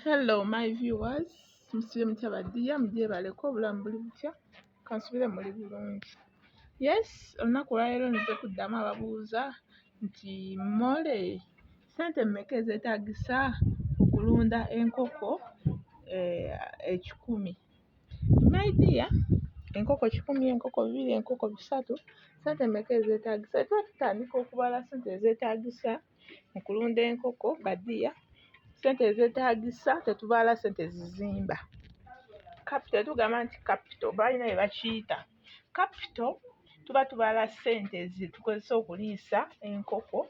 Hello my viewers, musire mutya badiya mugyebaleko obulamu buli butya kansubire muli bulungi. Yes, olunaku olwaleero nze kuddamu ababuuza nti mole sente mmeka ezeetagisa okulunda enkoko 100? My dear, enkoko 100, enkoko 2, enkoko 3, sente mmeka ezeetagisa? Tuba tutandika okubala sente ezeetagisa mu kulunda enkoko badiya. Sente ezeetagisa tetubaala sente zizimba. Capital tugamba nti capital balina bye bakiyita capital, tuba tubaala sente zetukozesa okuliisa enkoko,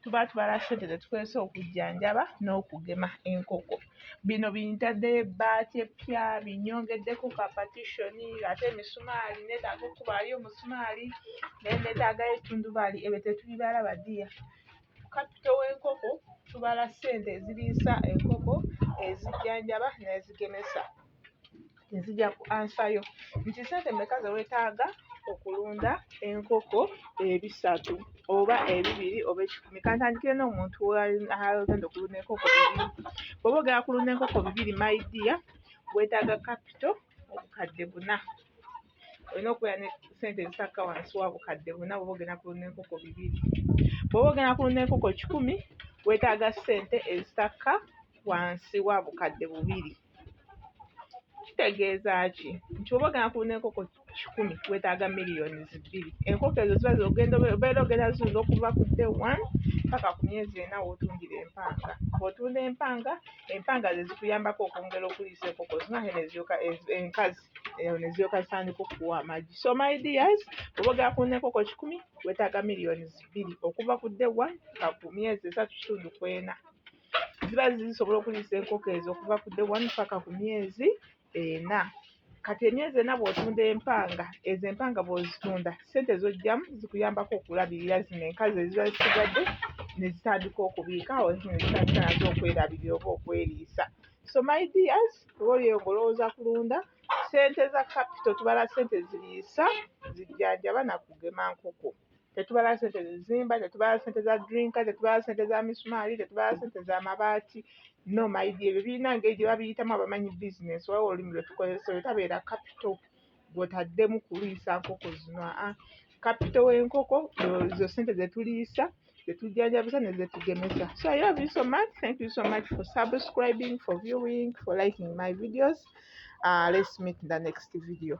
tuba tubaala sente zetukozesa okujjanjaba n'okugema enkoko. Bino bintadde ebbaati epya, binyongeddeko kapatishoni, ate emisumaali neetaaga okubaayo omusumaali, neetaagayo ettundubaali, ebyo tetubibaala badiya. Capital w'enkoko tubaala ssente eziriisa enkoko, ezijjanjaba n'ezigemesa. Nzija ku ansayo nti ssente mmeka ze weetaaga okulunda enkoko 3 oba 2 oba 10? Kantandikire n'omuntu agenda okulunda enkoko 2. Bw'oba ogenda kulunda enkoko 2 my dear, weetaaga capital obukadde 4. Olina okubeera ne ssente ezitakka wansi wa bukadde 4 bw'oba ogenda kulunda enkoko 2. Bw'oba ogenda kulunda enkoko 10, weetaaga ssente ezitakka wansi wa bukadde 2. Kitegeeza ki? Nti bw'oba ogenda kulunda enkoko 10, weetaaga miliyoni 2. Enkoko ezo ziba obeera ogenda zirunda okuva ku day 1 paka ku myezi 4 w'otundira empanga. Bw'otunda empanga ze zikuyambako okwongera okuliisa enkoko zino enkazi ne ziryoka zitandika okuwa amagi. So my dears, bw'oba ogenda kulunda enkoko 10, weetaaga miliyoni 2 okuva ku day 1 paka ku myezi 3.4. Ziba zisobola okuliisa enkoko ezo okuva ku day 1 paka ku myezi 4. Kati emyezi 4 bw'otunda empanga, ezo empanga bw'ozitunda, ssente z'ojjamu zikuyambako okulabirira zino enkazi eziba zisigadde ne zitandika okubiika awo ne zitandika nazo okwerabirira oba okweriisa. So my dears, oba oli olowooza kulunda, ssente za capital tubala ssente ziriisa, zijjanjaba na kugema nkoko. Tetubala ssente zizimba, tetubala ssente za drinka, tetubala ssente za misumaali, tetubala ssente za mabaati. No my dear, ebyo birina engeri gye babiyitamu abamanyi bizinesi, waliwo olulimi lwe tukozesa olutabeera capital gw'otaddemu kuliisa nkoko zino. Capital w'enkoko zo ssente ze tuliisa, ze tujjanjabisa ne ze tugemesa. So I love you so much. Thank you so much for subscribing, for viewing, for liking my videos. Let's meet in the next video.